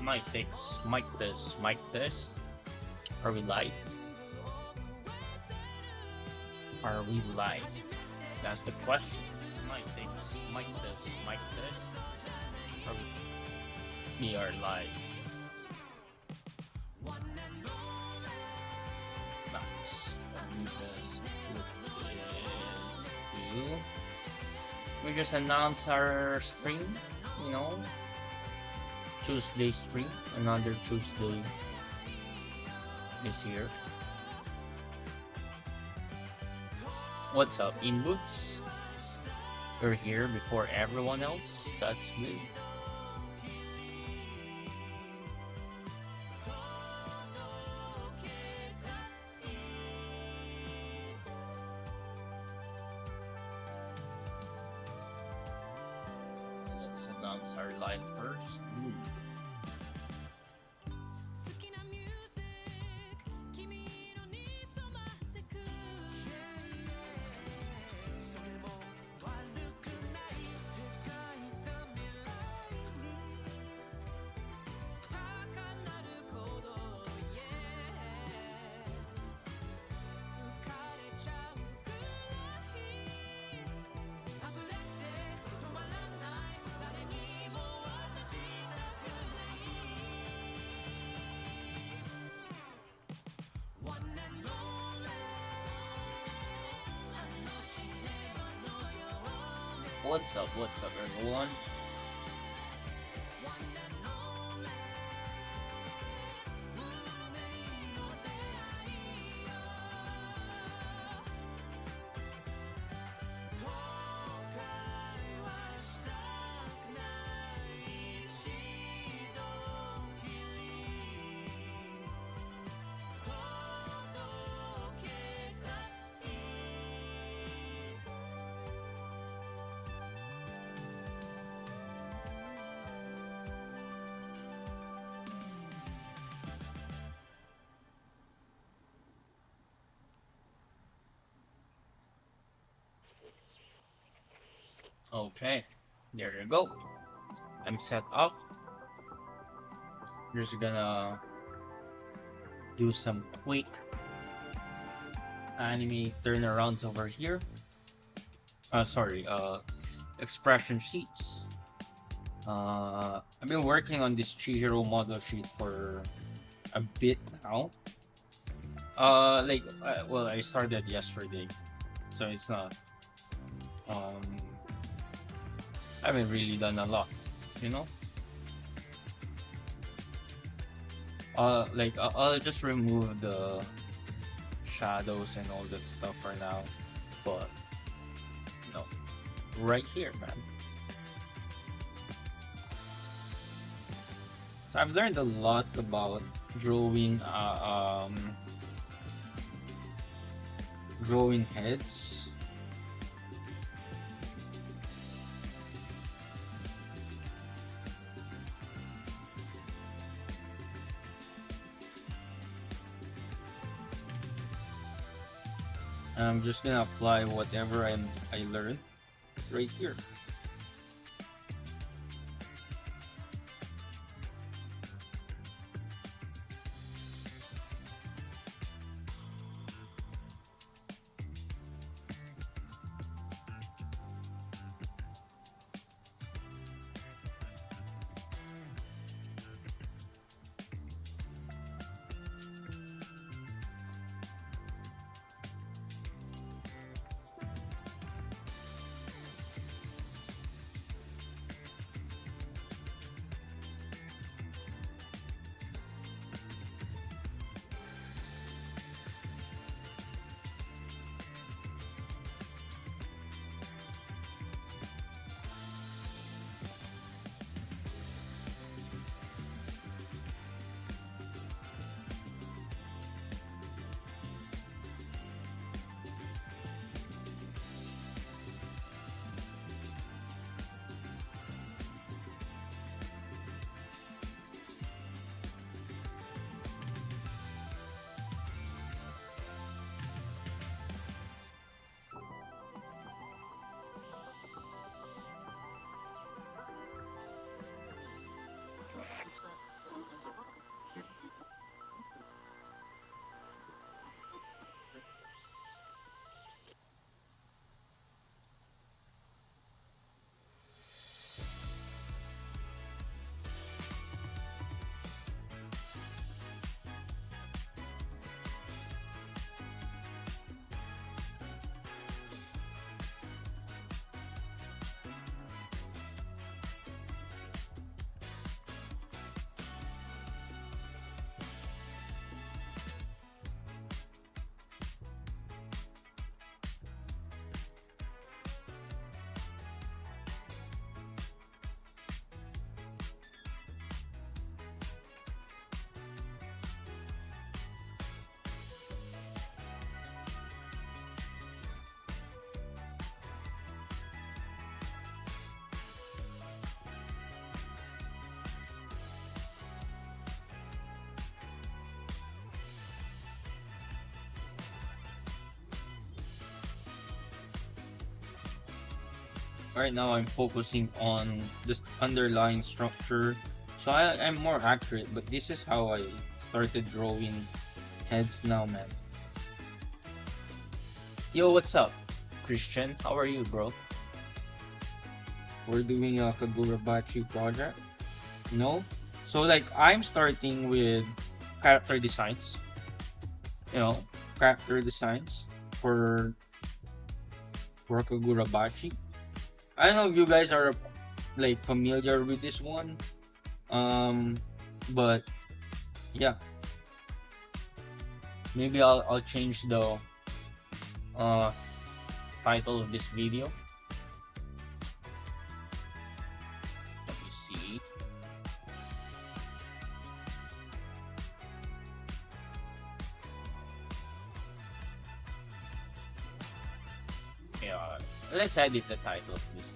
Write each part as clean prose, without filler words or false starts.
Mic this, mic this, mic this. Are we live? Are we live? That's the question. Mic this, mic this, mic this. Are we are live. Nice. Let me just put it to. We just announced our stream, you know. Tuesday stream, another Tuesday is here. What's up, Inboots? You're here before everyone else. That's good. Let's announce our live first. Ooh. What's up everyone? Okay, there you go. I'm set up. Just gonna do some quick anime turnarounds over here. Sorry, expression sheets. I've been working on this Chihiro model sheet for a bit now. Well, I started yesterday, so it's not. I haven't really done a lot, you know. I'll just remove the shadows and all that stuff for now, but no, right here, man. So I've learned a lot about drawing, drawing heads. I'm just gonna apply whatever I learned right here. right now I'm focusing on this underlying structure, so I'm more accurate. But this is how I started drawing heads now, man. Yo, what's up, Christian? How are you, bro? We're doing a Kagurabachi project. No, so like I'm starting with character designs. You know, character designs for Kagurabachi. I don't know if you guys are like familiar with this one. Um, but yeah, maybe I'll change the uh title of this video. Let me see. Yeah, let's edit the title of this.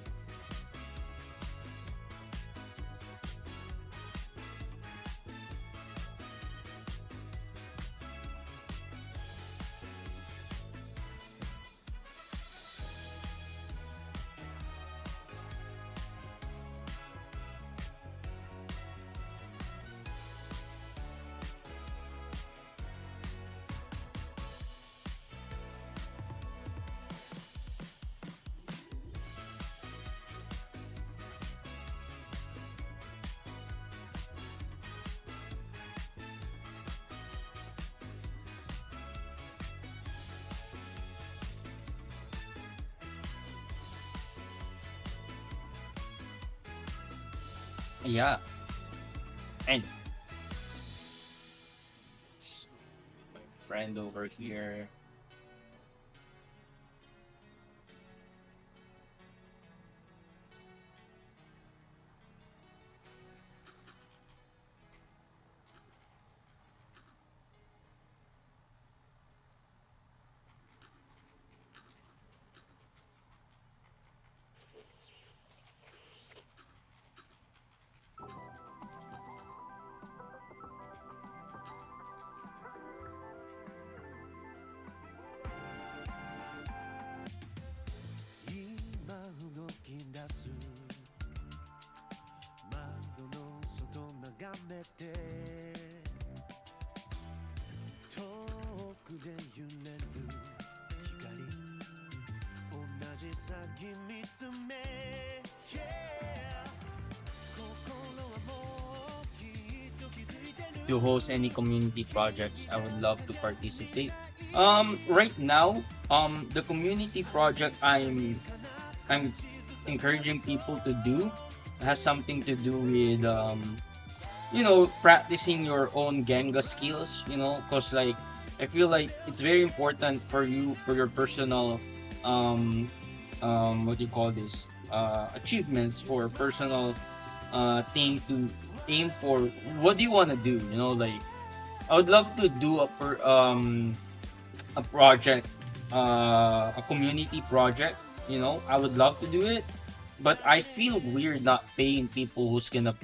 Yeah, and my friend over here. To host any community projects, I would love to participate. Right now, the community project I'm encouraging people to do has something to do with practicing your own Genga skills. Cause like I feel like it's very important for you for your personal um what do you call this achievements or personal thing to aim for. What do you want to do? Like I would love to do a project, a community project. I would love to do it, but I feel weird not paying people who's gonna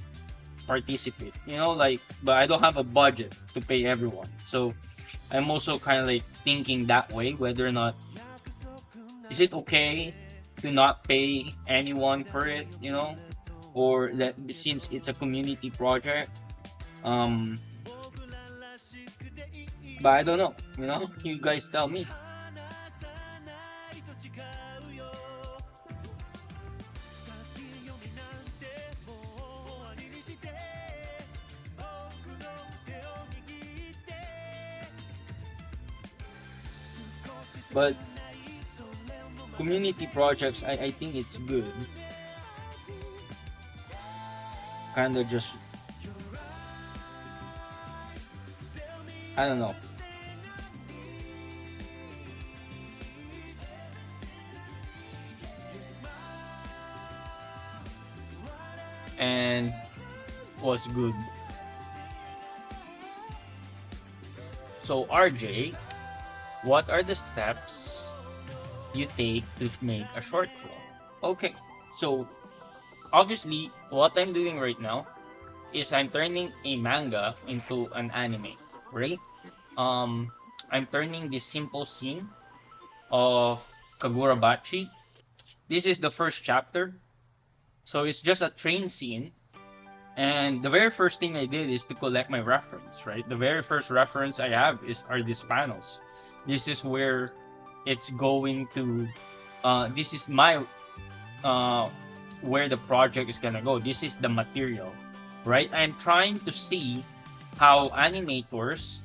participate. Like, but I don't have a budget to pay everyone, so I'm also kind of like thinking that way, whether or not is it okay to not pay anyone for it, or that since it's a community project, um, but I don't know, you guys tell me. But community projects, I think it's good. Kind of just, I don't know. And was good. So RJ, what are the steps you take to make a short film? Okay, so obviously what I'm doing right now is I'm turning a manga into an anime, right? Um, I'm turning this simple scene of Kagurabachi this is the first chapter. So it's just a train scene. And the very first thing I did is to collect my reference, right? The very first reference I have are these panels. This is where it's going to, this is my, where the project is gonna go. This is the material, right? I'm trying to see how animators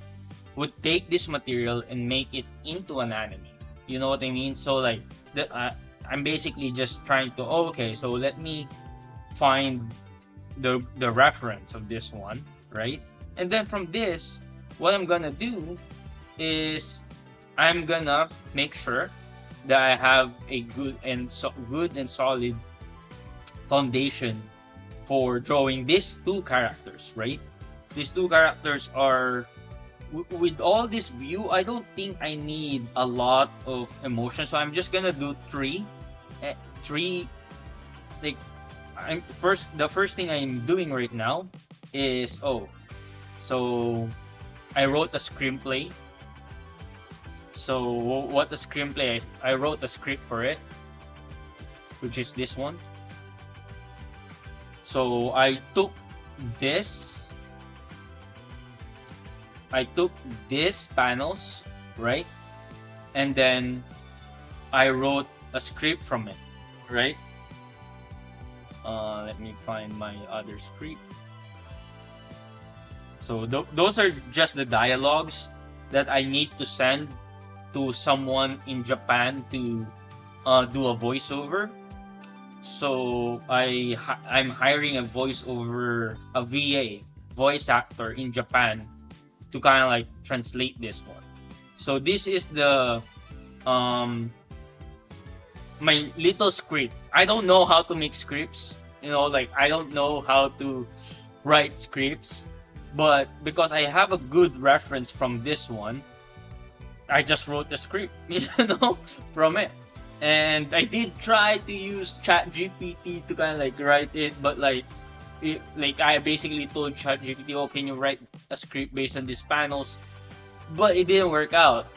would take this material and make it into an anime. You know what I mean? So like, I'm basically just trying to, okay, so let me find the reference of this one, right? And then from this, what I'm gonna do is I'm gonna make sure that I have a good and solid foundation for drawing these two characters, right? These two characters are with all this view. I don't think I need a lot of emotion, so I'm just gonna do three. Like, the first thing I'm doing right now is so I wrote a screenplay. So what the screenplay is, I wrote a script for it, which is this one. So I took these panels, right? And then I wrote a script from it, right? Let me find my other script. So those are just the dialogues that I need to send to someone in Japan to do a voiceover. So I'm hiring a VA, voice actor in Japan, to kind of like translate this one. So this is the my little script. I don't know how to make scripts, like I don't know how to write scripts, but because I have a good reference from this one, I just wrote the script, from it. And I did try to use ChatGPT to kind of like write it, but like I basically told ChatGPT, "Oh, can you write a script based on these panels?" But it didn't work out.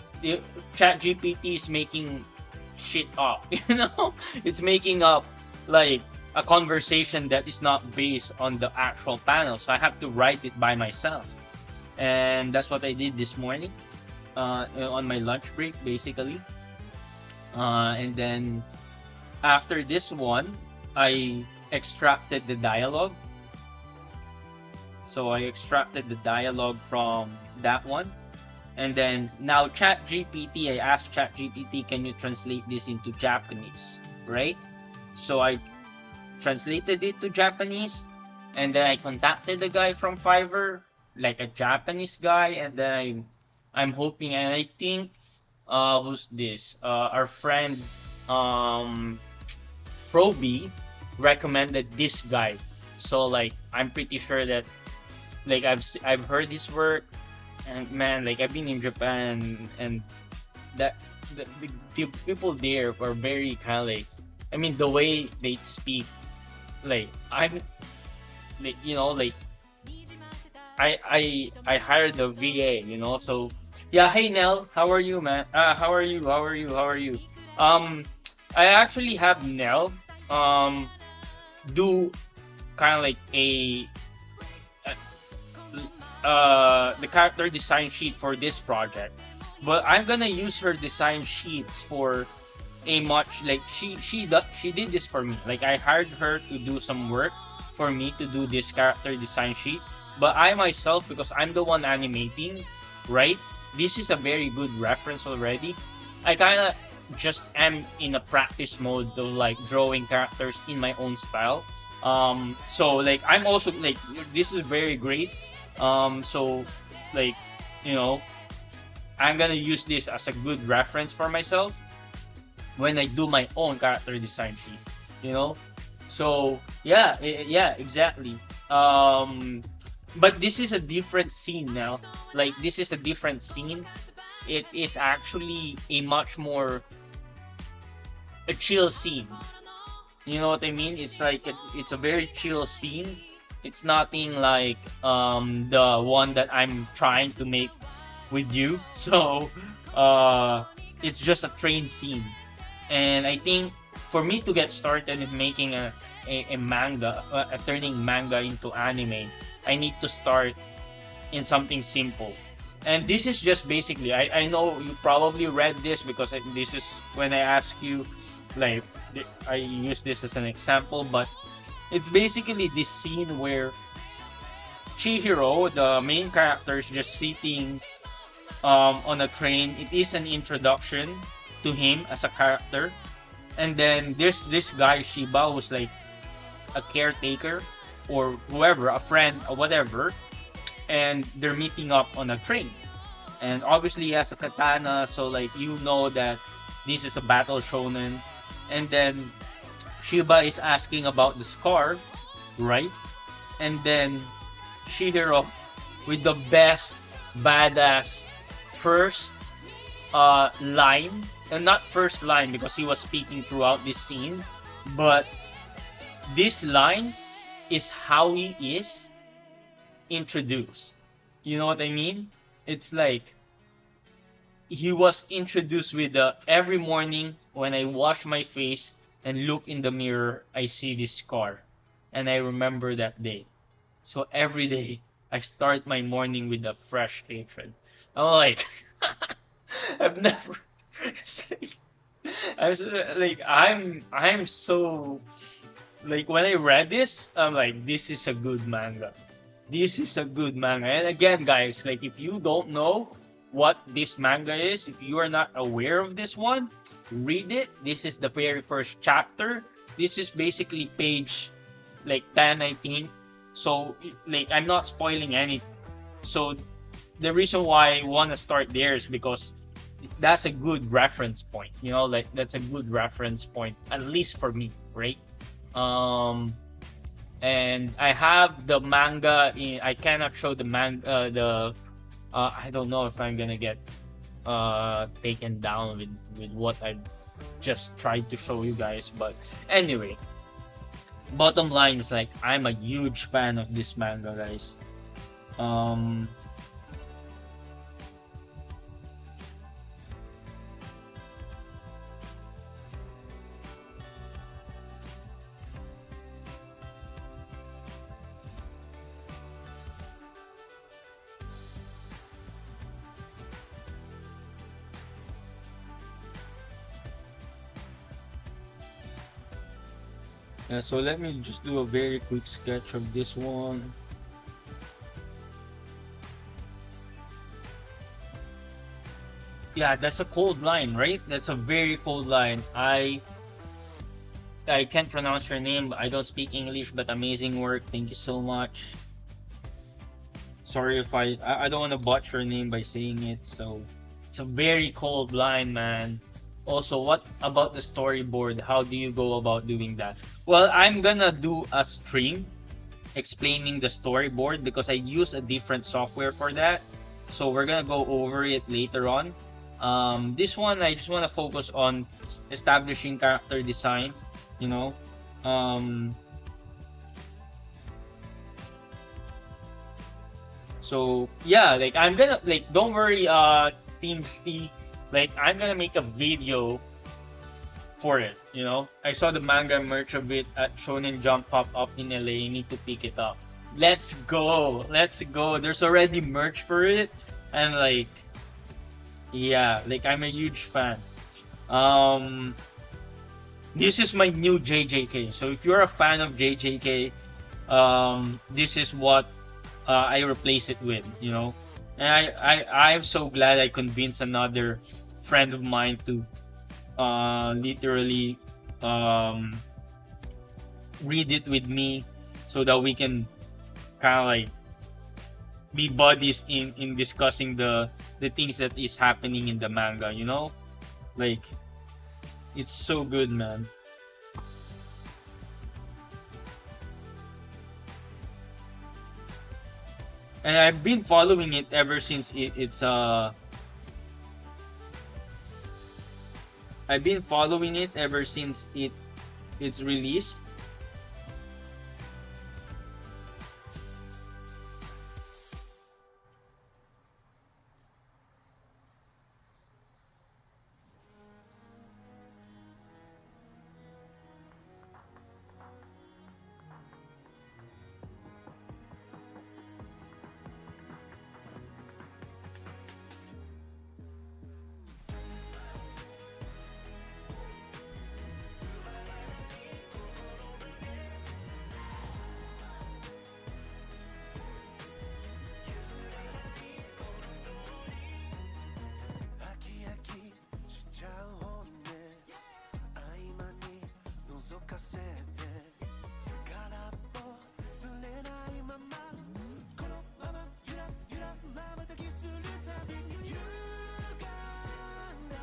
ChatGPT is making shit up, It's making up like a conversation that is not based on the actual panel. So I have to write it by myself, and that's what I did this morning, on my lunch break, basically. And then after this one, I extracted the dialogue. So I extracted the dialogue from that one. And then now ChatGPT, I asked ChatGPT, can you translate this into Japanese, right? So I translated it to Japanese, and then I contacted the guy from Fiverr, like a Japanese guy, and then I'm hoping, and I think, who's this? Our friend, Proby, recommended this guy. So like, I'm pretty sure that, like, I've heard his work, and man, like, I've been in Japan, and that the people there are very kind of like, I mean, the way they speak, like, I'm like, like, I hired the VA, so yeah. Hey Nell, how are you, man? How are you? I actually have Nell do kind of like the character design sheet for this project, but I'm gonna use her design sheets for a much, like, she did this for me. Like, I hired her to do some work for me to do this character design sheet, but I myself, because I'm the one animating, right? This is a very good reference already. I kind of just am in a practice mode of like drawing characters in my own style. So like, I'm also like, this is very great. So like, I'm gonna use this as a good reference for myself when I do my own character design sheet, So yeah, exactly. But this is a different scene now. Like, this is a different scene. It is actually a much more a chill scene. You know what I mean? It's like it's a very chill scene. It's nothing like the one that I'm trying to make with you. So it's just a train scene, and I think for me to get started in making a manga, turning manga into anime, I need to start in something simple. And this is just basically, I know you probably read this because this is when I ask you, like, I use this as an example, but it's basically this scene where Chihiro, the main character, is just sitting on a train. It is an introduction to him as a character. And then there's this guy, Shiba, who's like a caretaker or whoever, a friend or whatever, and they're meeting up on a train. And obviously he has a katana, so like you know that this is a battle shonen. And then Shiba is asking about the scar, right? And then Shihiro with the best badass first line, and not first line because he was speaking throughout this scene, but this line is how he is introduced. You know what I mean? It's like he was introduced with the every morning when I wash my face and look in the mirror, I see this scar. And I remember that day. So every day I start my morning with a fresh hatred. I'm like I've never it's like, I'm so like when I read this, I'm like, this is a good manga. This is a good manga. And again, guys, like if you don't know what this manga is, if you are not aware of this one, read it. This is the very first chapter. This is basically page like 10, I think. So like I'm not spoiling any. So the reason why I want to start there is because that's a good reference point. You know, like that's a good reference point, at least for me, right? Um, and I have the manga. I cannot show the manga. I don't know if I'm gonna get taken down with what I just tried to show you guys. But anyway, bottom line is like I'm a huge fan of this manga, guys. Um, so let me just do a very quick sketch of this one. Yeah, that's a cold line, right? That's a very cold line. I can't pronounce your name. I don't speak English, but amazing work. Thank you so much. Sorry if I don't want to botch your name by saying it. So it's a very cold line, man. Also, what about the storyboard? How do you go about doing that? Well, I'm gonna do a stream explaining the storyboard because I use a different software for that. So we're gonna go over it later on. This one I just want to focus on establishing character design. You know, um, so yeah, like I'm gonna like don't worry, Team C, like I'm gonna make a video for it. You know, I saw the manga merch of it at Shonen Jump pop up in LA. You need to pick it up. Let's go, let's go. There's already merch for it, and like yeah, like I'm a huge fan. Um, this is my new JJK. So if you're a fan of JJK, this is what I replace it with, you know. And I'm so glad I convinced another friend of mine to literally um, read it with me so that we can kind of like be buddies in discussing the things that is happening in the manga, you know? Like it's so good, man. And I've been following it ever since I've been following it ever since it's released.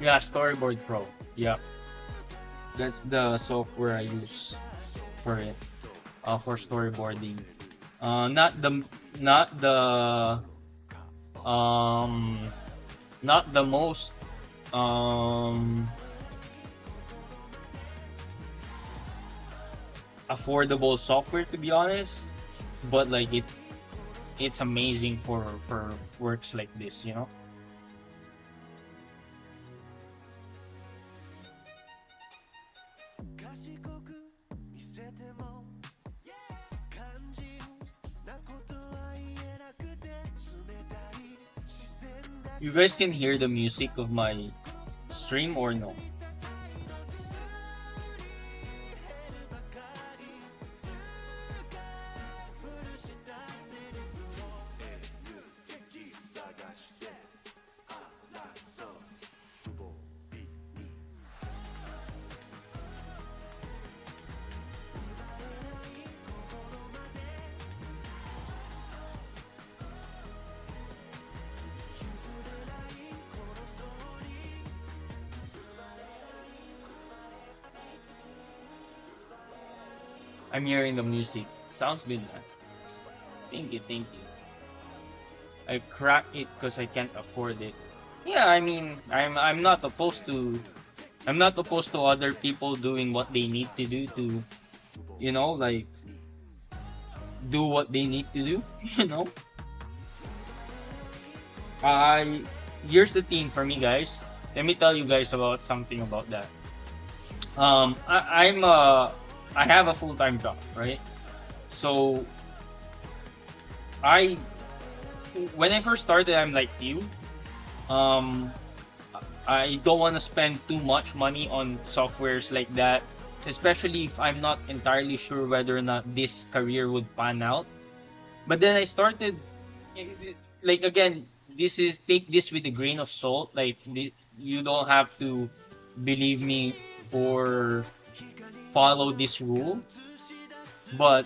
Yeah, Storyboard Pro. Yeah, that's the software I use for it. For storyboarding. Not the not the um not the most um affordable software, to be honest, but like it's amazing for works like this, you know. You guys can hear the music of my stream or no? I'm hearing the music. Sounds good, man. Thank you, thank you. I crack it because I can't afford it. Yeah, I mean, I'm not opposed to other people doing what they need to do to, like do what they need to do. You know, I Here's the thing for me, guys. Let me tell you guys about something about that. I have a full time job, right? So I when I first started, I'm like you. Um, I don't want to spend too much money on softwares like that, especially if I'm not entirely sure whether or not this career would pan out. But then I started, like, again, this is take this with a grain of salt. Like, you don't have to believe me or follow this rule. But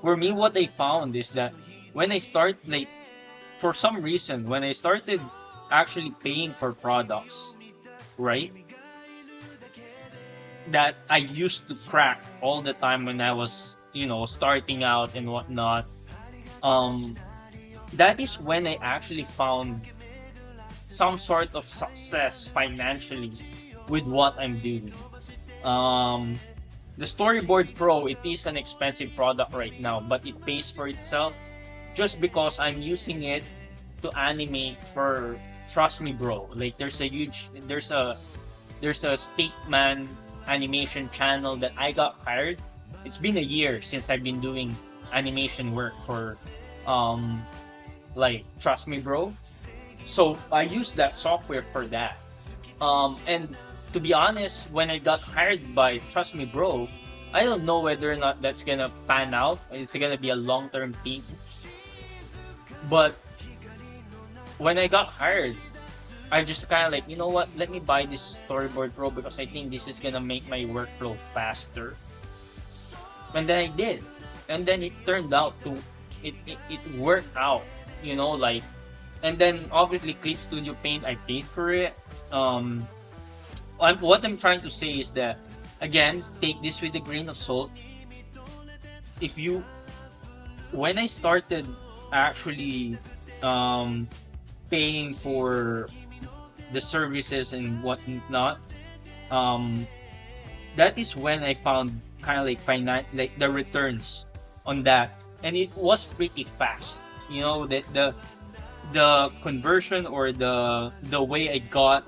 for me, what I found is that when I start, like, for some reason, when I started actually paying for products, right, that I used to crack all the time when I was, starting out and whatnot, um, that is when I actually found some sort of success financially with what I'm doing. Um, the Storyboard Pro, it is an expensive product right now, but it pays for itself just because I'm using it to animate for Trust Me Bro. Like, there's a Stateman animation channel that I got hired. It's been a year since I've been doing animation work for um like Trust Me Bro. So I use that software for that. And to be honest, when I got hired by Trust Me Bro, I don't know whether or not that's gonna pan out. It's gonna be a long-term thing. But when I got hired, I just kind of like, you know what? Let me buy this Storyboard Pro because I think this is gonna make my workflow faster. And then I did, and then it turned out to it worked out. Like, and then obviously Clip Studio Paint, I paid for it. What I'm trying to say is that, again, take this with a grain of salt. If you When I started actually paying for the services and whatnot, um, that is when I found kind of like the returns on that, and it was pretty fast. The conversion, or the way I got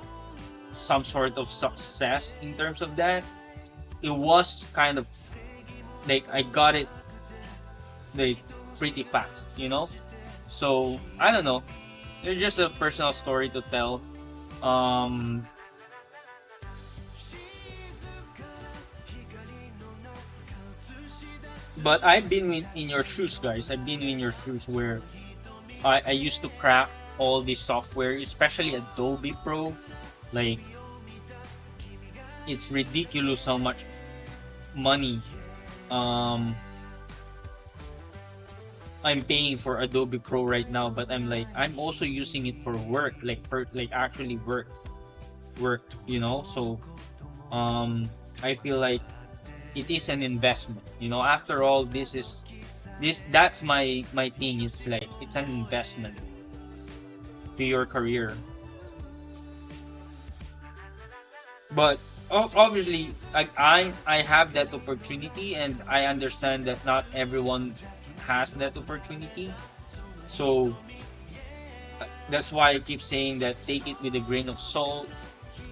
some sort of success in terms of that, it was kind of like I got it like pretty fast. So I don't know. It's just a personal story to tell. Um, but I've been in your shoes, guys. I've been in your shoes where I used to crack all this software, especially Adobe Pro. Like, it's ridiculous how much money um I'm paying for Adobe Pro right now, but I'm also using it for work, like actually work. work, you know. So I feel like it is an investment, you know. After all, this that's my thing. It's like it's an investment to your career. But obviously, like I have that opportunity, and I understand that not everyone has that opportunity. So that's why I keep saying that take it with a grain of salt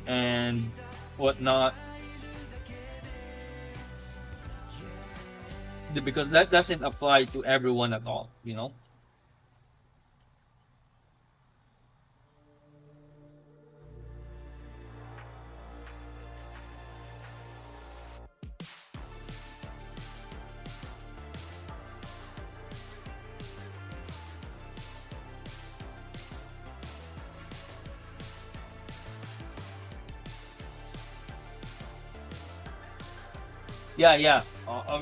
and whatnot, because that doesn't apply to everyone at all, you know. Yeah, yeah,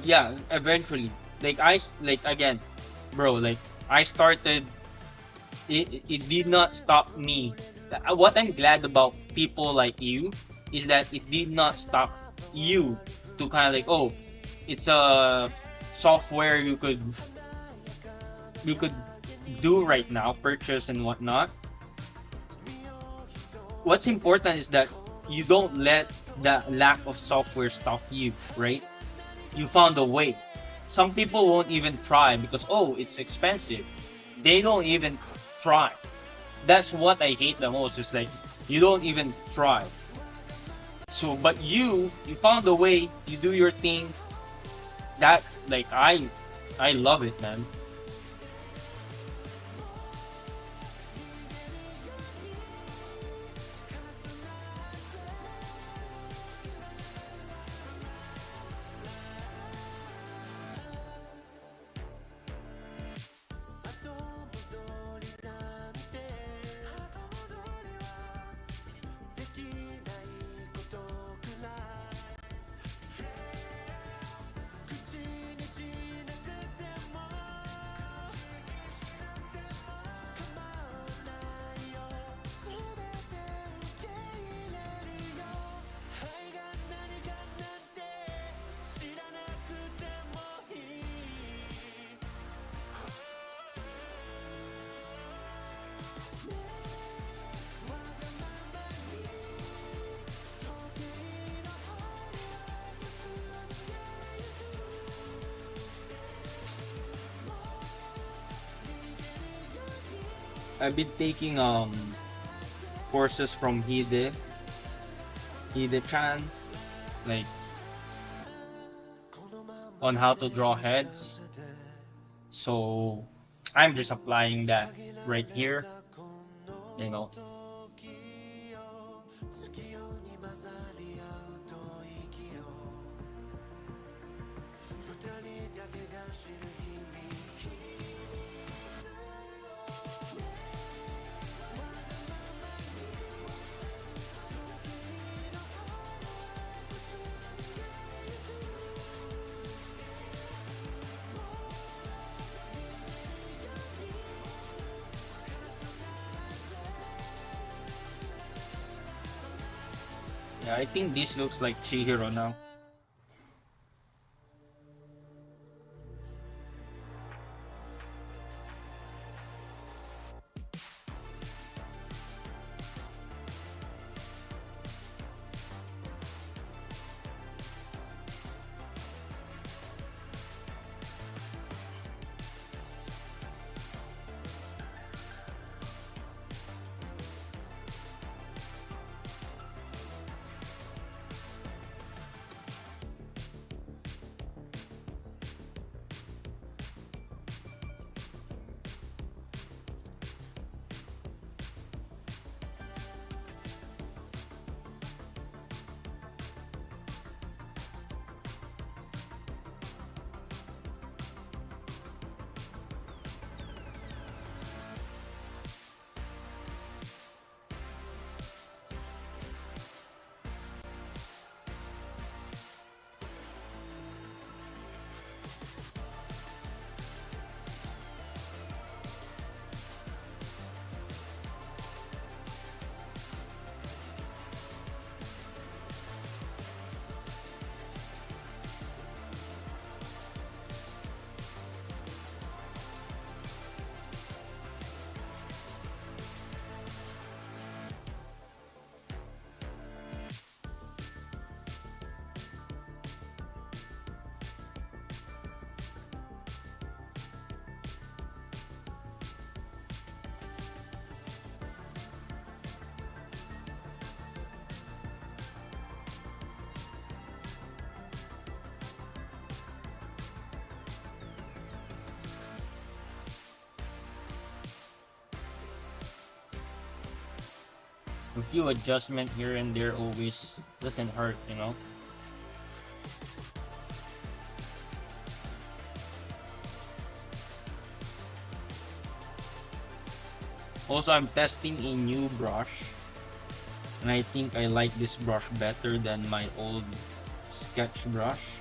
yeah. Eventually, like like again, bro. Like I started. It did not stop me. What I'm glad about people like you is that it did not stop you to kind of like, oh, it's a software you could do right now, purchase and whatnot. What's important is that you don't let the lack of software stop you, right? You found a way. Some people won't even try because, oh, it's expensive. They don't even try. That's what I hate the most. It's like you don't even try. So, but you found a way. You do your thing. That like I love it, man. I've been taking courses from Hide Chan, like on how to draw heads. So I'm just applying that right here, you know. Yeah, I think this looks like Chihiro now. a few adjustment here and there always doesn't hurt, you know. Also, I'm testing a new brush, and I think I like this brush better than my old sketch brush.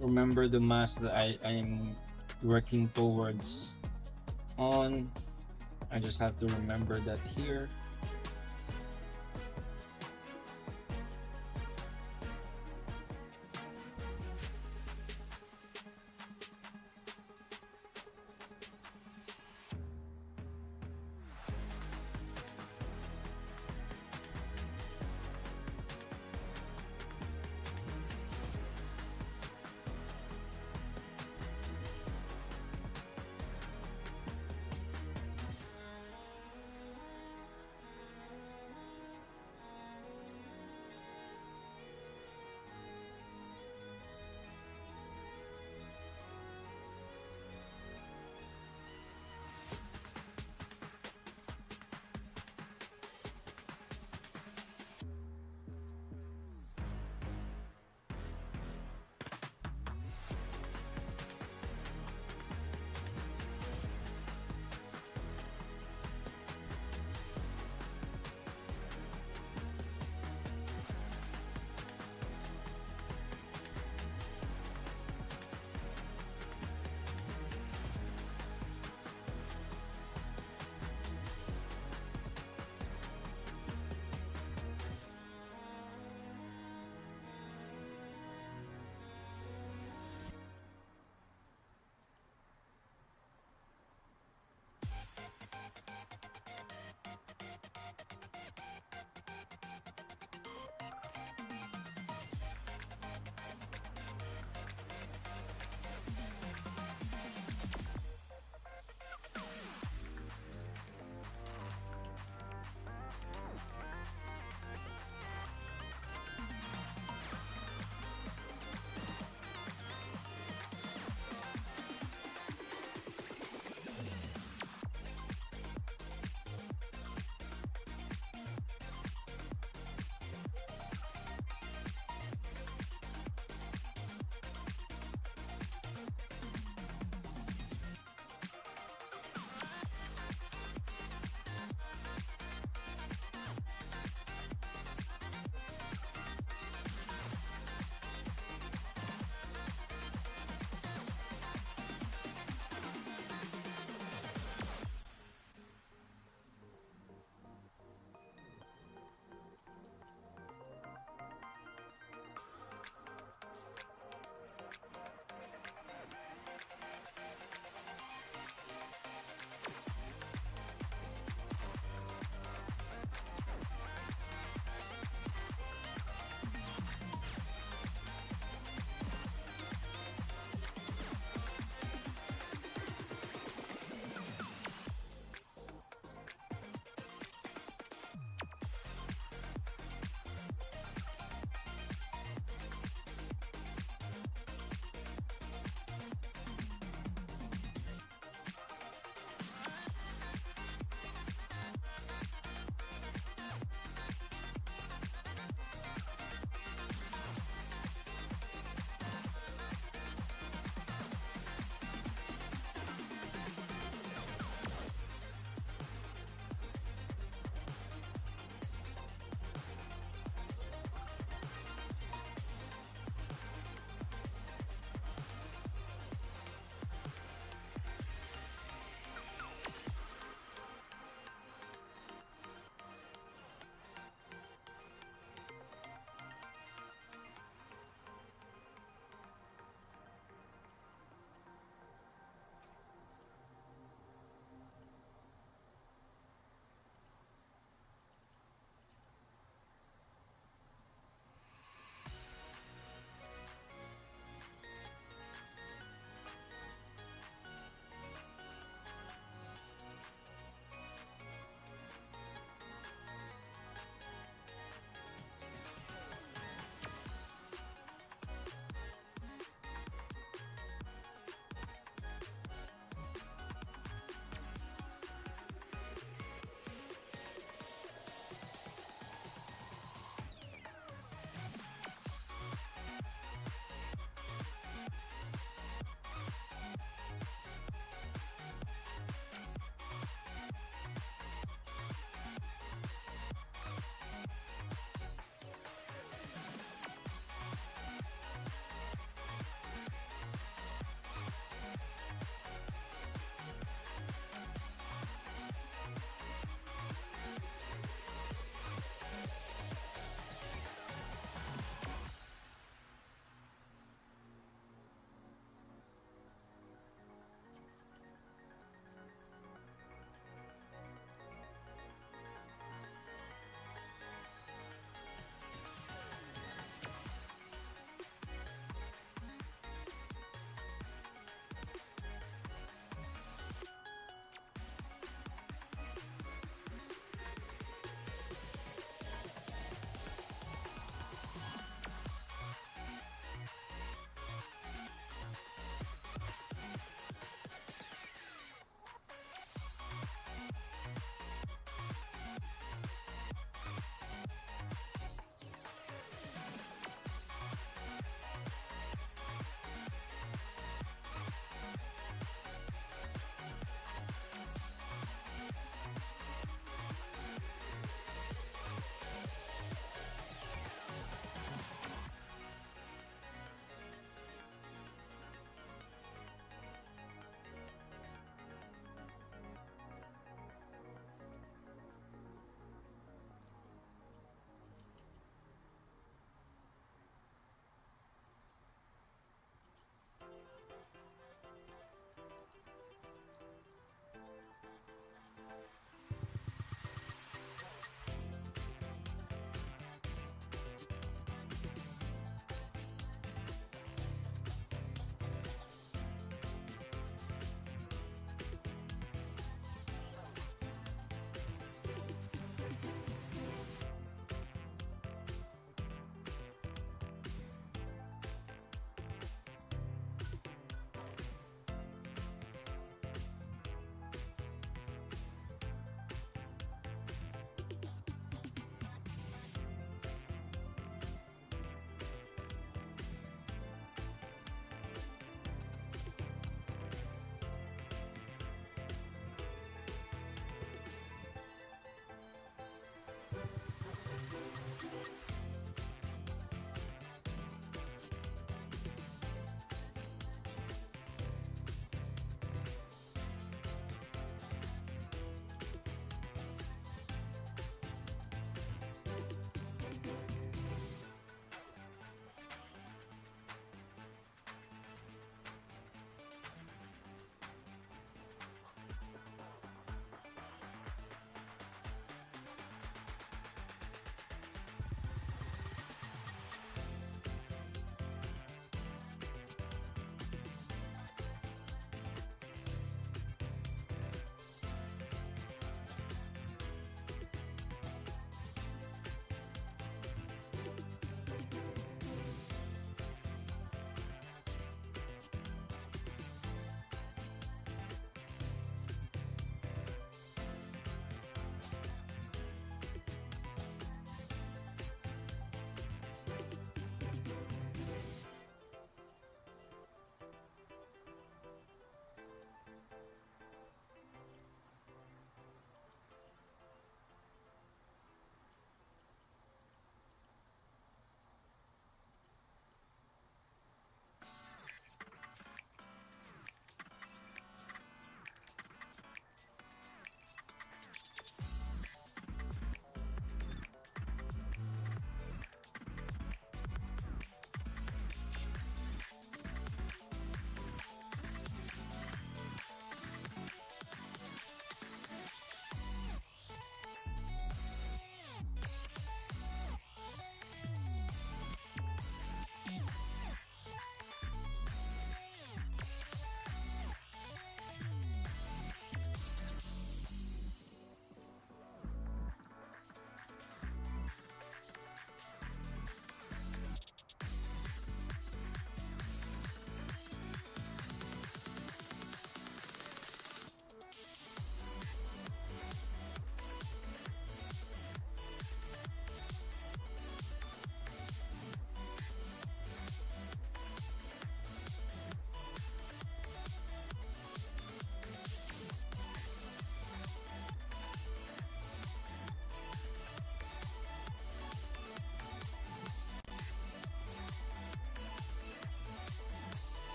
Remember the mask that I'm working towards on. I just have to remember that here.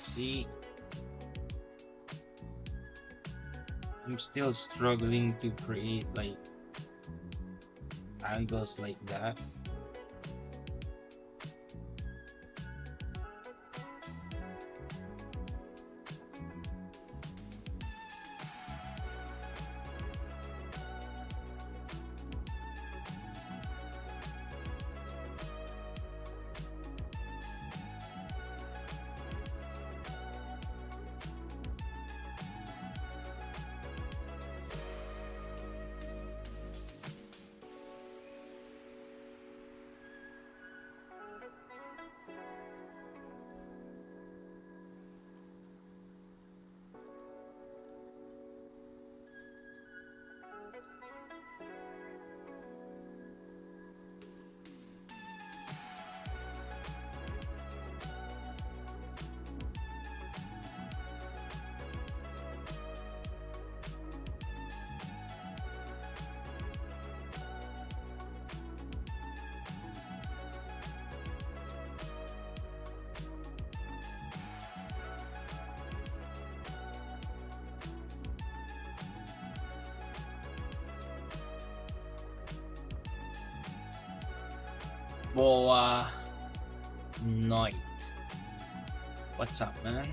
See, I'm still struggling to create like angles like that. Boa night. What's up, man?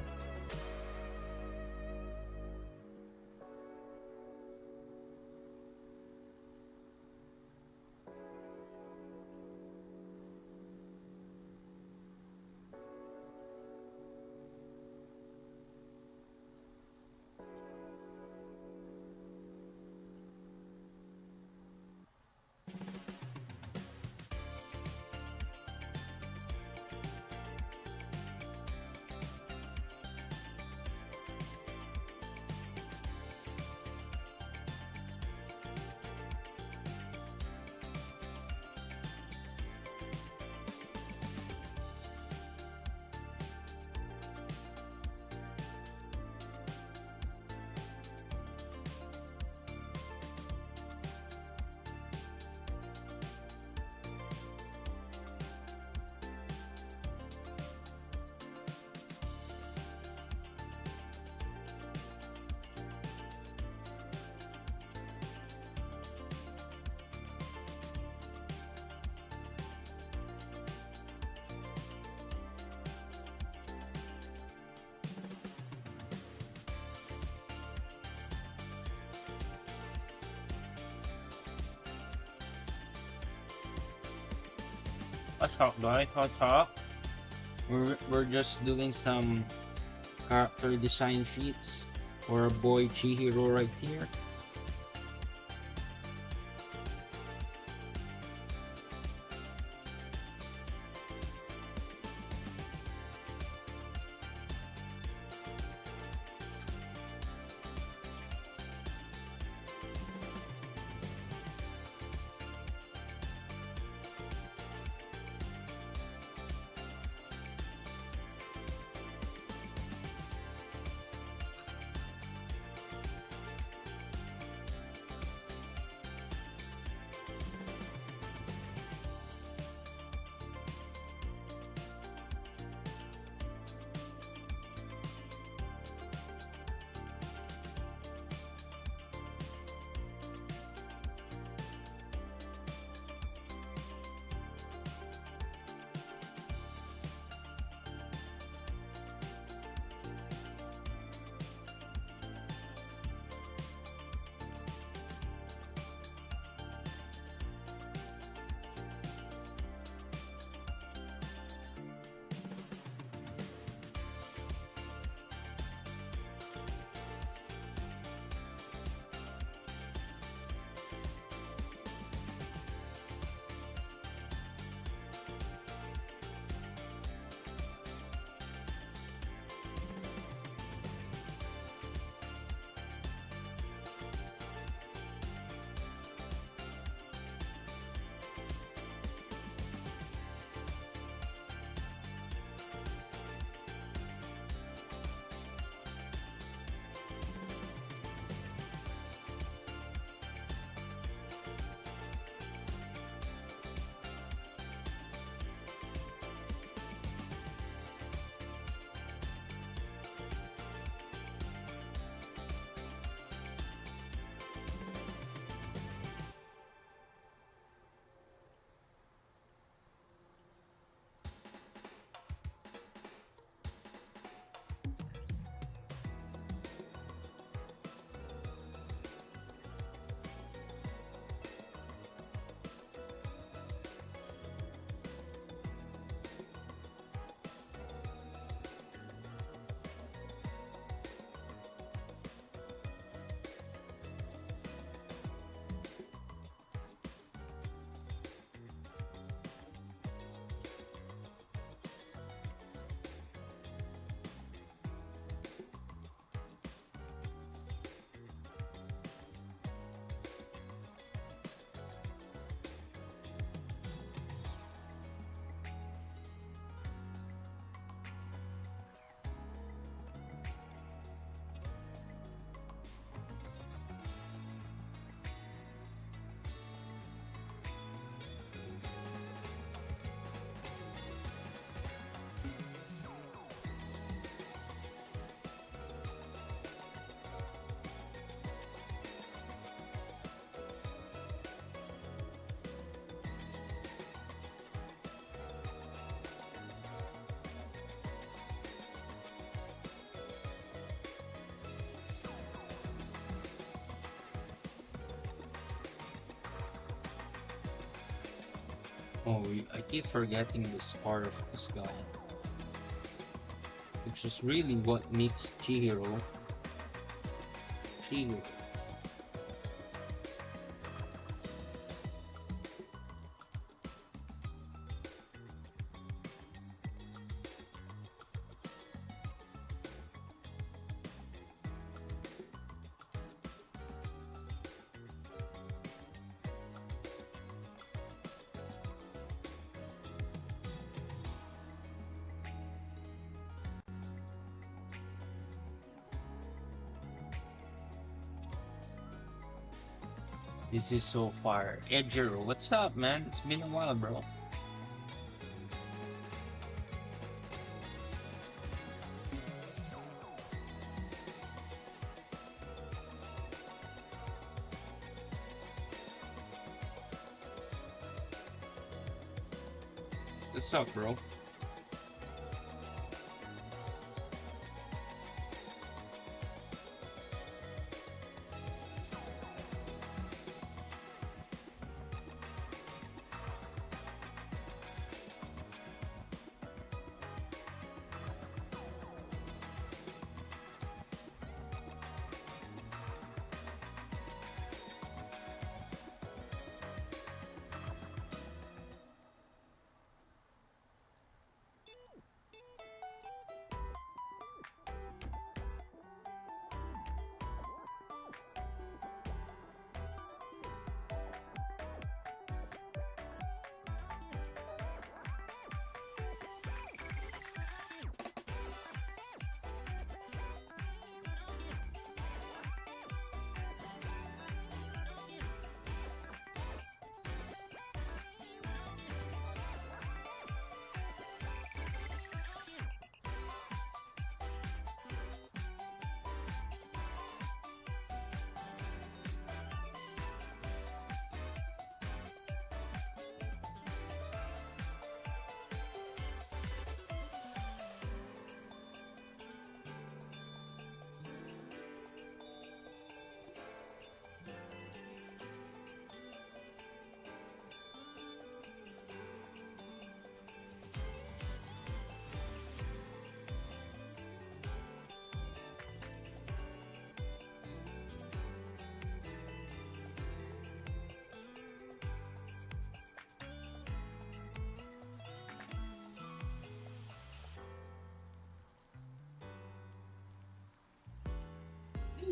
What's up, guys? What's up? We're just doing some character design sheets for a boy Chihiro right here. Oh, I keep forgetting the scar of this guy, which is really what makes Chihiro Chihiro. This is so far. Edgero, what's up, man? It's been a while, bro. What's up, bro?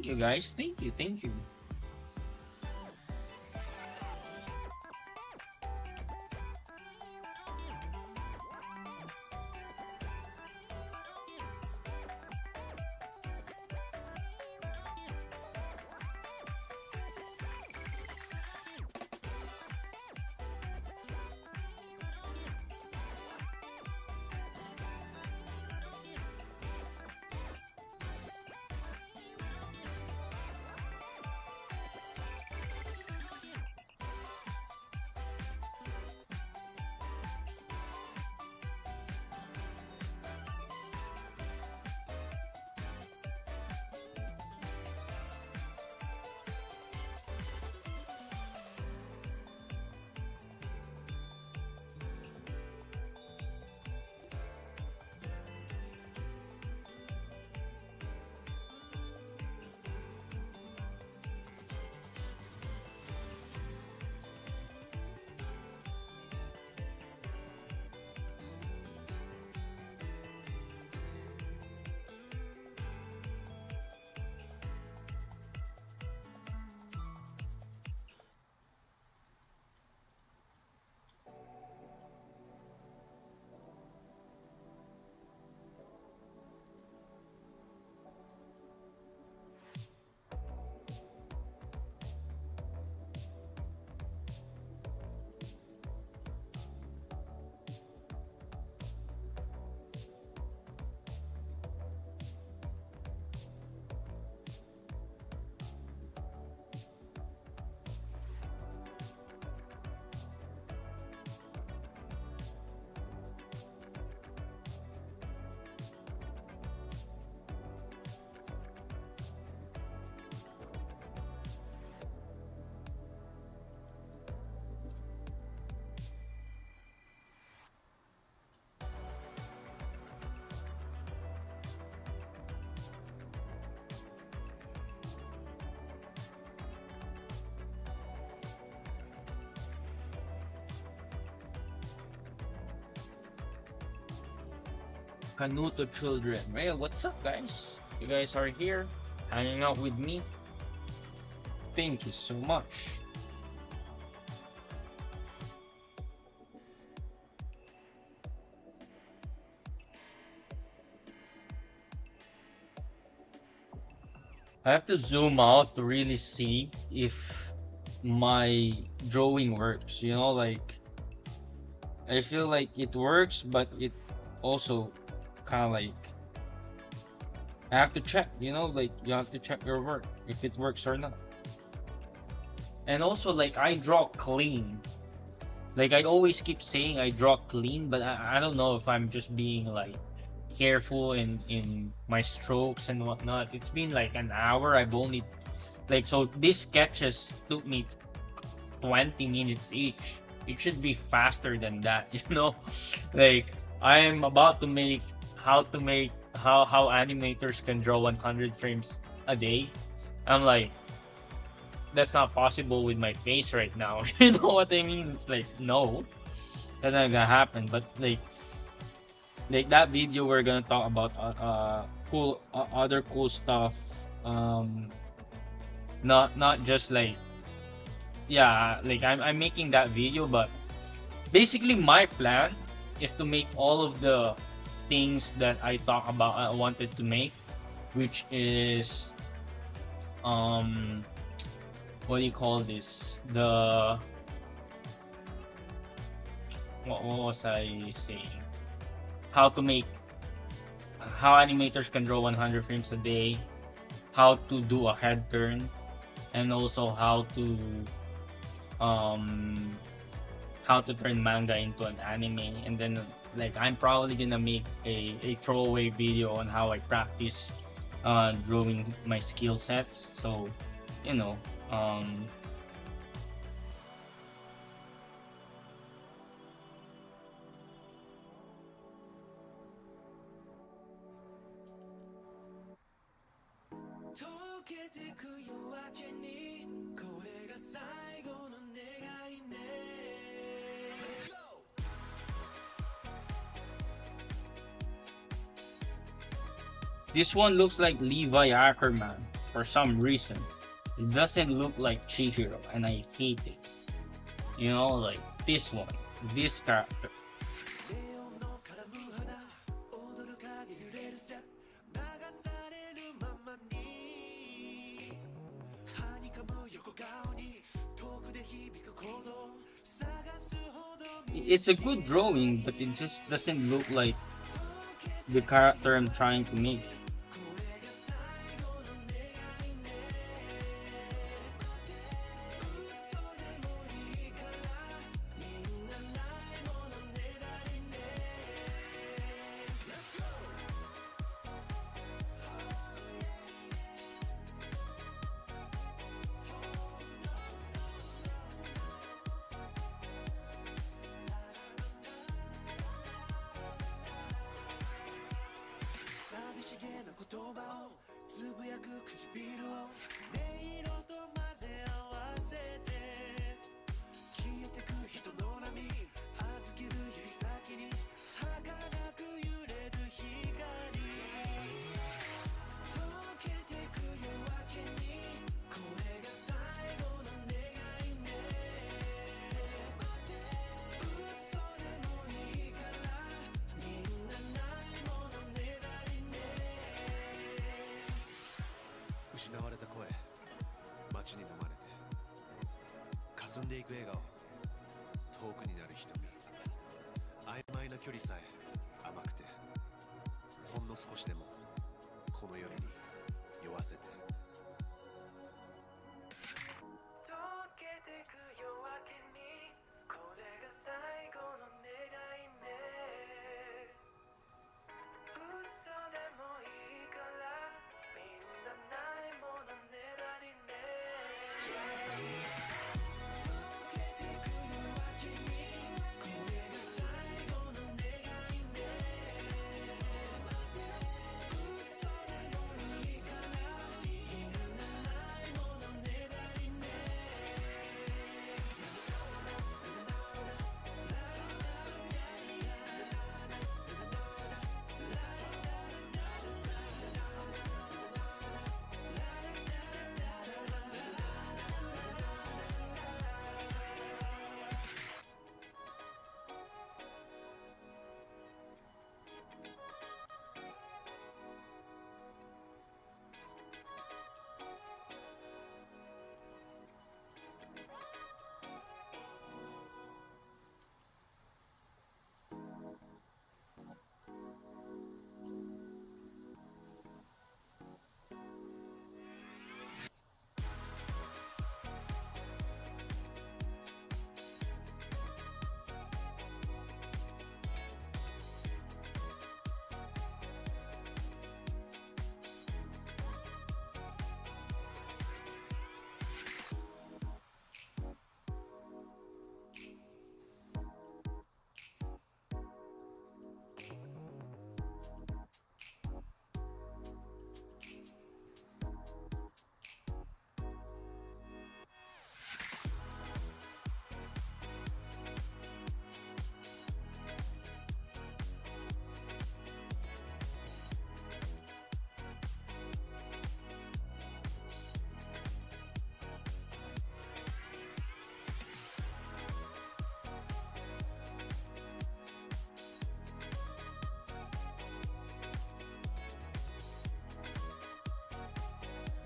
Thank you, guys. Thank you, thank you. Kanuto children. Well, what's up, guys? You guys are here hanging out with me. Thank you so much. I have to zoom out to really see if my drawing works. You know, like I feel like it works, but it also kind of like I have to check. You know, like you have to check your work if it works or not. And also, like I draw clean. Like I always keep saying I draw clean, but I don't know if I'm just being like careful in my strokes and whatnot. It's been like an hour. I've only like so these sketches took me 20 minutes each. It should be faster than that, you know? Like I'm about to make how animators can draw 100 frames a day. I'm like that's not possible with my face right now. You know what I mean? It's like no, that's not gonna happen. But like that video we're gonna talk about cool other cool stuff. Not just like yeah, like I'm making that video, but basically my plan is to make all of the things that I talk about I wanted to make, which is what do you call this? The what was I saying? How to make how animators can draw 100 frames a day, how to do a head turn, and also um how to turn manga into an anime. And then like I'm probably gonna make a throwaway video on how I practice drawing my skill sets. So you know um this one looks like Levi Ackerman for some reason. It doesn't look like Chihiro, and I hate it. You know, like this one, this character. It's a good drawing, but it just doesn't look like the character I'm trying to make.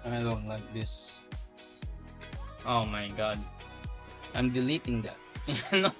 I don't like this. Oh my god. I'm deleting that. You know?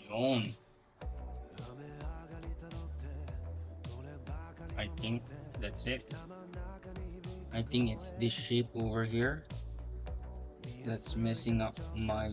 Yun. I think that's it. I think it's this shape over here that's messing up my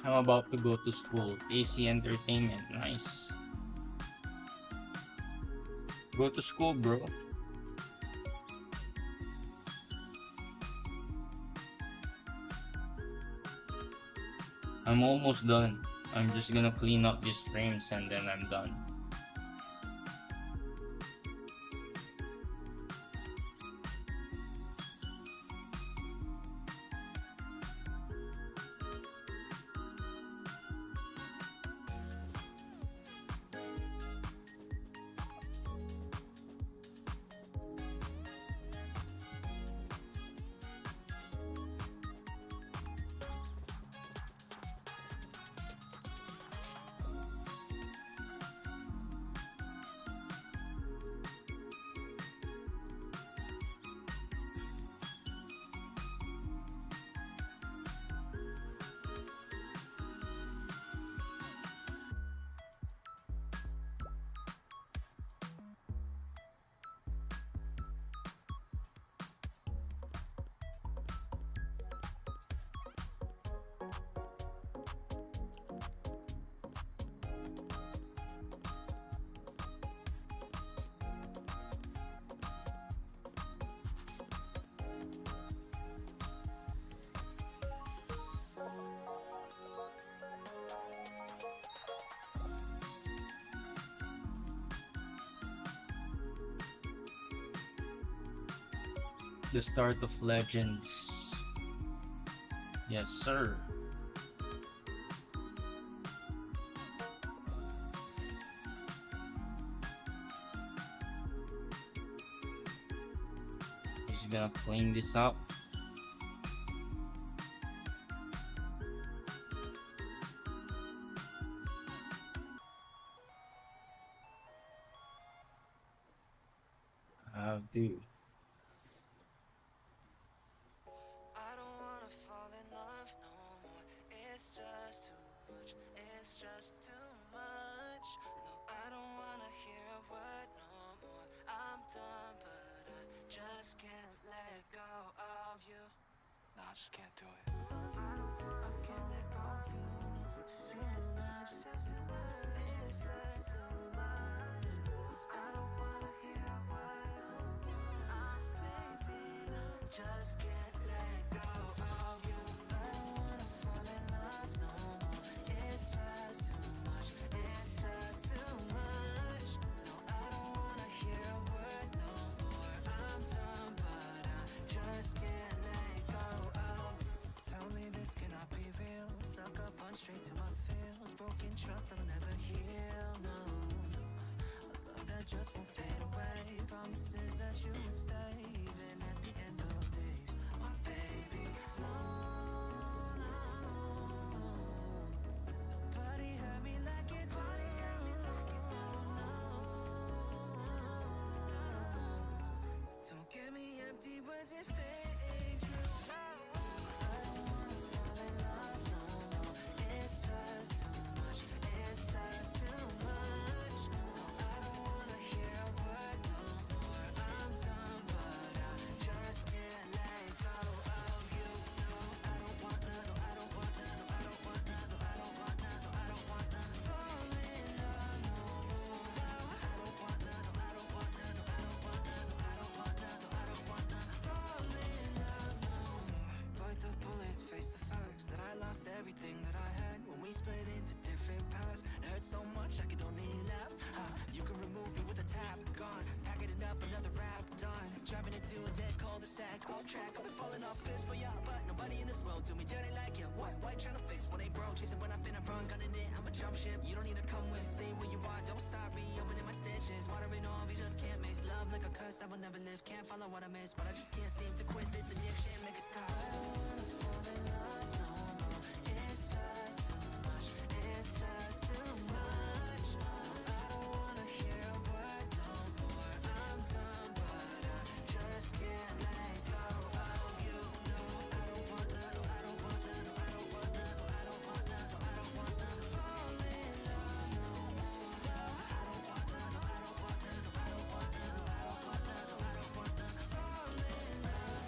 I'm about to go to school. AC entertainment, nice. Go to school, bro. I'm almost done. I'm just gonna clean up these frames and then I'm done. The start of Legends. Yes, sir. Just gonna clean this up. Dude. I don't wanna fall in love no more. It's just too much. It's just too much. No, I don't wanna hear a word no more. I'm done, but I just can't let go of you. No, I just can't do it. I can't let go of you. No, it's too much. It's just too much. It's just too much. I don't wanna hear a word no more. Baby, no, just can't let go of you. I don't wanna fall in love no more. It's just too much. It's just too much. No, I don't wanna hear a word no more. I'm done, but I just can't let go of you. Tell me this cannot be real. Suck up, punch straight to my feels. Broken trust that'll never heal. No, no. A love that just won't fade away. Promises that you would stay even at the end of days. My baby, no, no. Nobody hurt me like you do. No, don't give me empty words if they ain't true. I don't wanna fall in love no more. It's just too much. It's just too much. No, I don't wanna hear a word no more. I'm done, but I just can't let go of you. No, I don't want none. No, I don't want none. No, I don't want none. No, I don't want none. No, I don't want none. Fall in love no more. No, I don't want none. No, I don't want none. No, I don't want none. No, I don't want none. No, I don't want none. Fall in love no more. Bite the bullet, face the facts that I lost everything that I had when we split into different paths. It hurt so much I could only laugh. You can remove me with a tap, gone. Packing it up, another rap done. Driving into a dead cul-de-sac, off track. I've been falling off this for ya, but nobody in this world do me dirty like you. What? Why trying to fix what ain't broke? Chasing when I've been wrong, gunning it. I'm a jump ship. You don't need to come with. Stay where you are. Don't stop reopening my stitches. Watering off, you just can't mix love like a curse that will never live. Can't follow what I miss, but I just can't seem to quit this addiction. Make it stop. I don't wanna fall in love no more. It's just too much. It's just too much. I don't wanna hear a word no more. I'm done, but I just can't let go of you. No, I don't want none. No, I don't want none. No, I don't want none. No, I don't want none. No, I don't want none. Fall in love no more. No, I don't want none. No, I don't want none. No, I don't want none. No, I don't want none. No, I don't want none. Fall in love.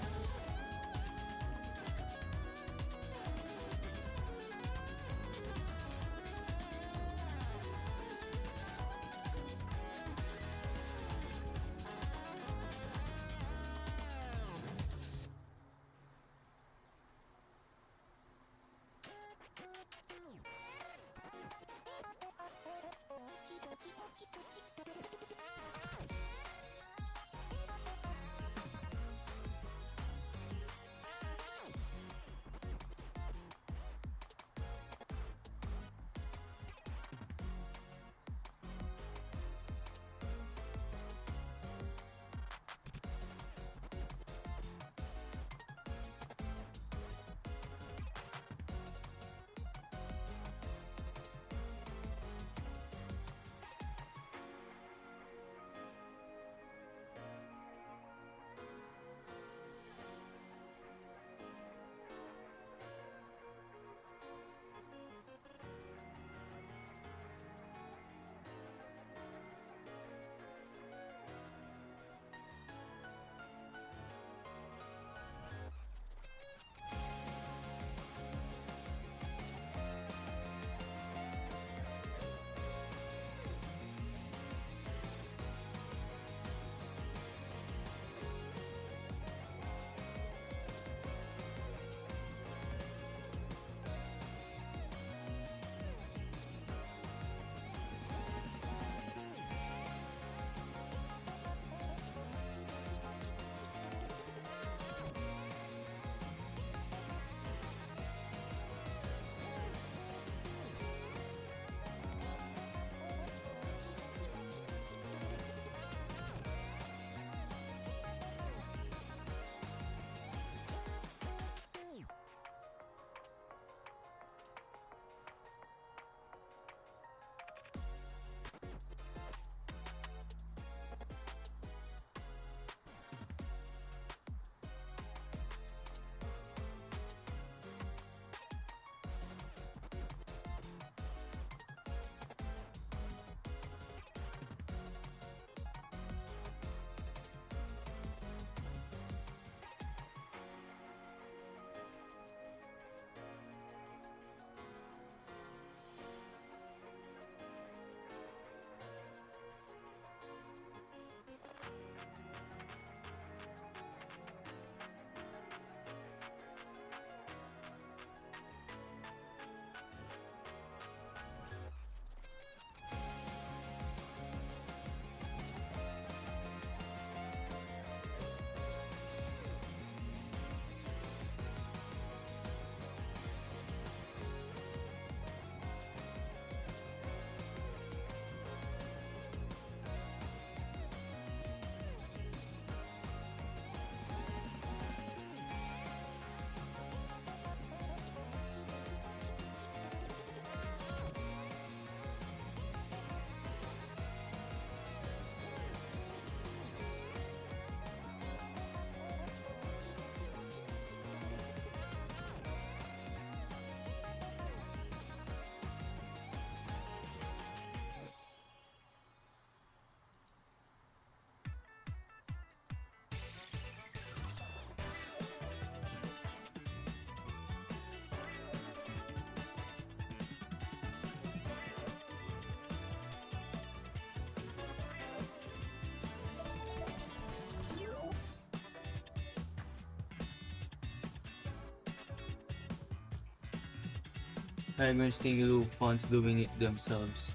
I'm gonna stay loop funds doing it themselves.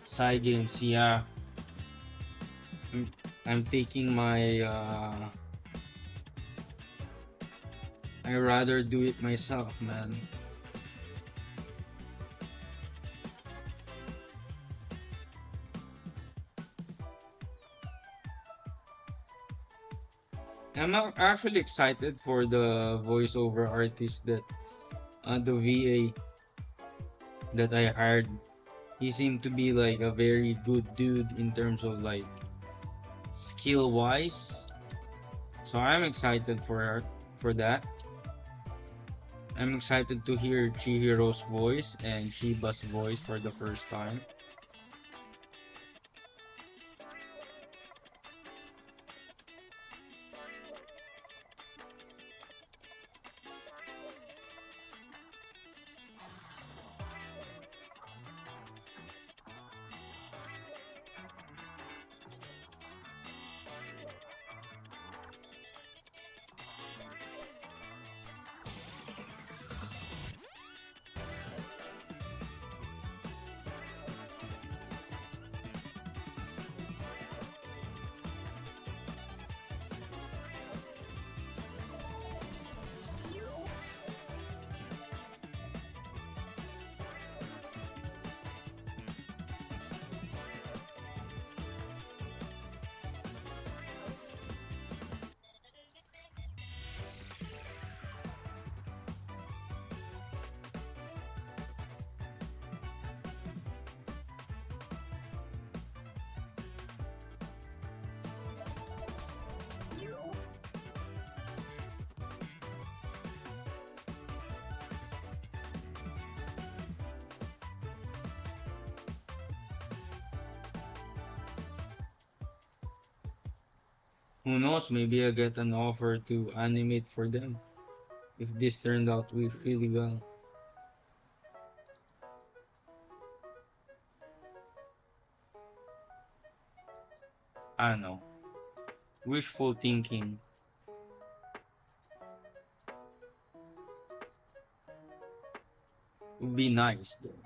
Side games, yeah. I'm, I'm taking my I rather do it myself, man. Actually excited for the voiceover artist that the VA that I hired. He seemed to be like a very good dude in terms of like skill wise. So I'm excited for that. I'm excited to hear Chihiro's voice and Shiba's voice for the first time. Who knows, maybe I get an offer to animate for them if this turned out really well. I don't know. Wishful thinking would be nice though.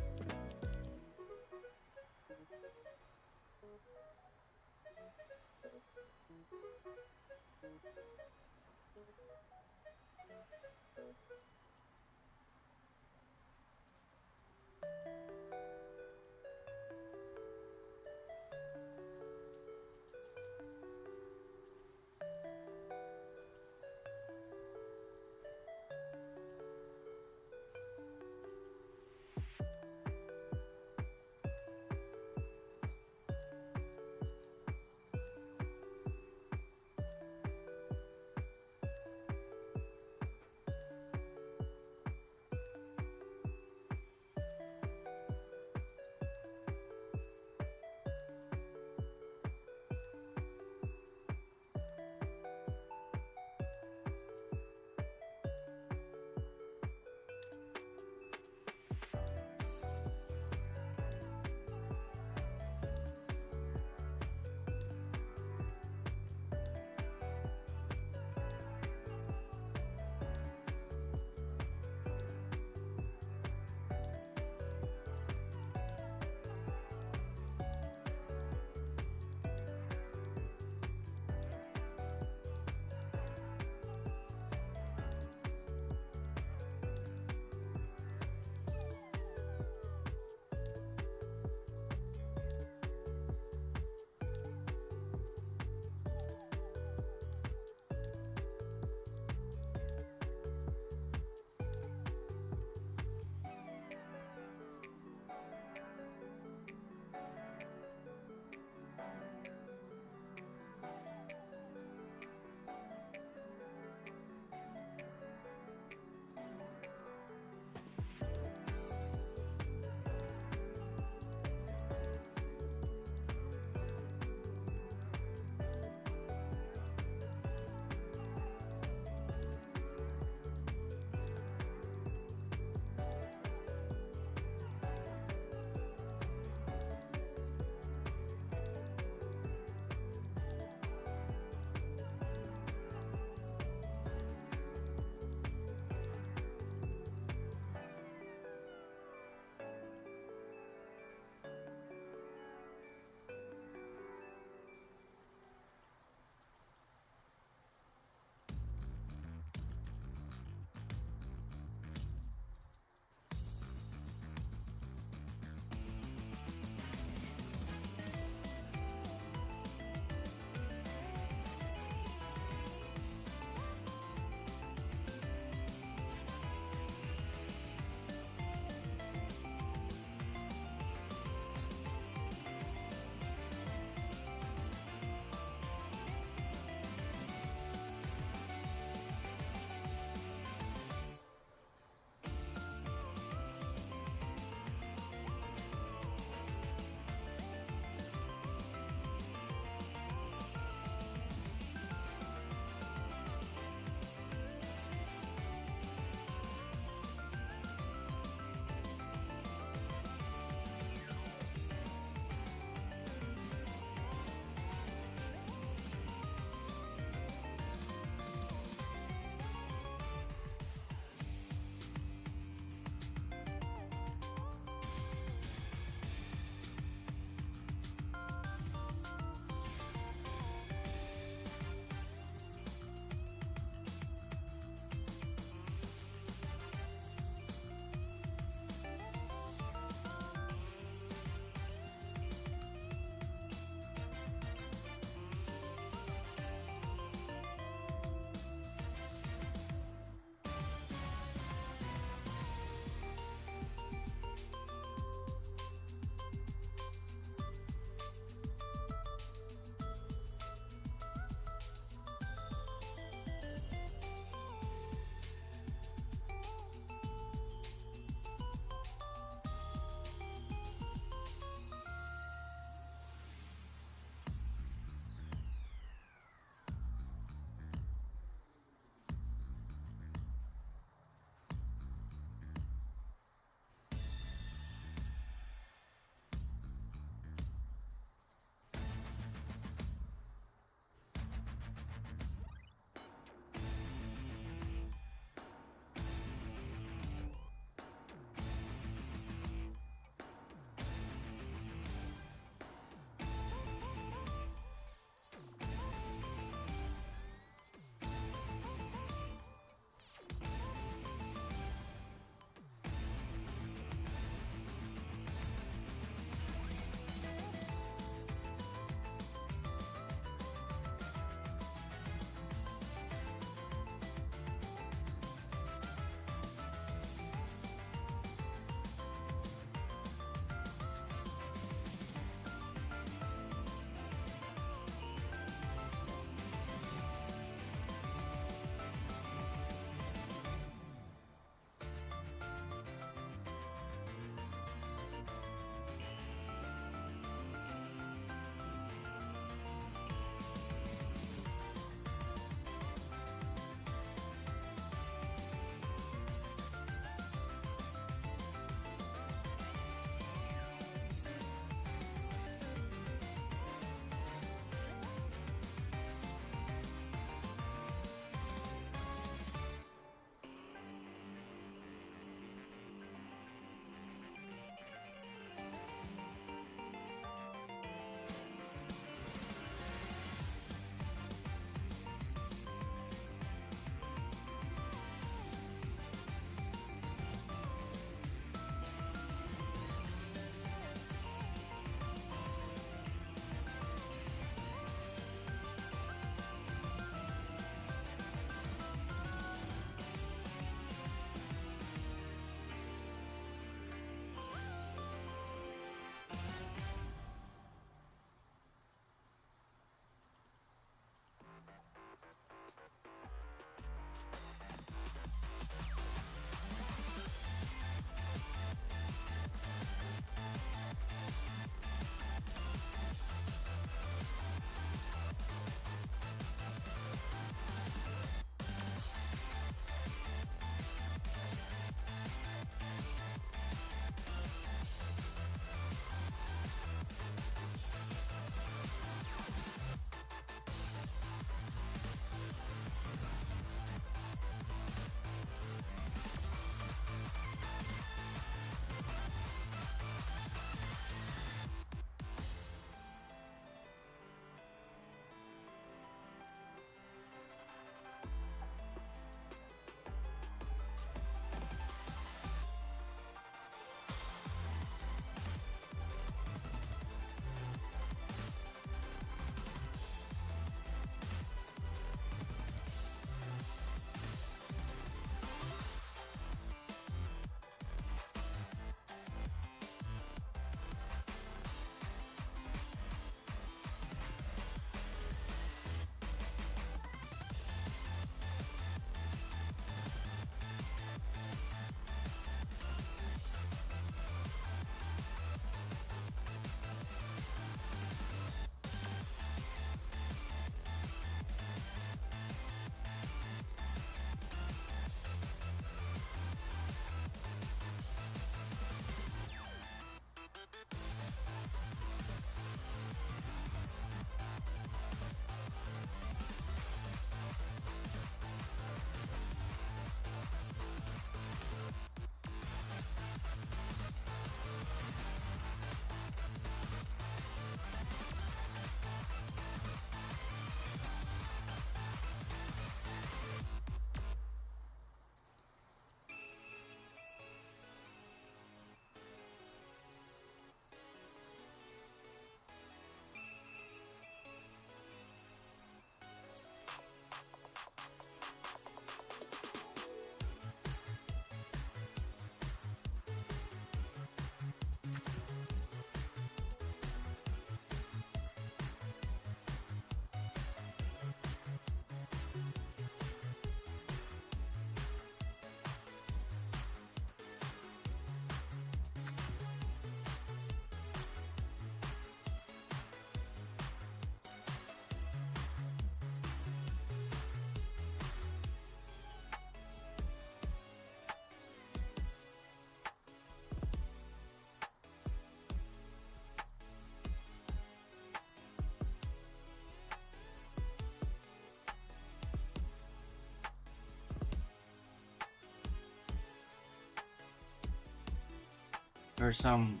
for some,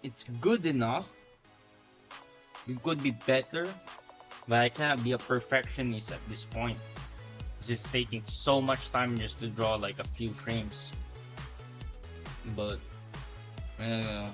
it's good enough. It could be better, but I cannot be a perfectionist at this point. It's just taking so much time just to draw like a few frames. But uh,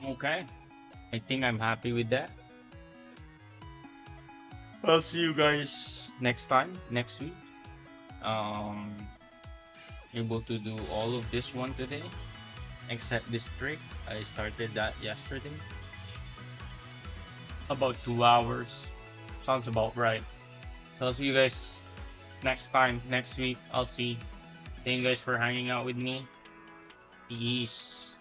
Okay, I think I'm happy with that. I'll see you guys next time, next week. Um, able to do all of this one today, except this trick. I started that yesterday. About 2 hours. Sounds about right. So I'll see you guys next time, next week. I'll see. Thank you guys for hanging out with me. Peace.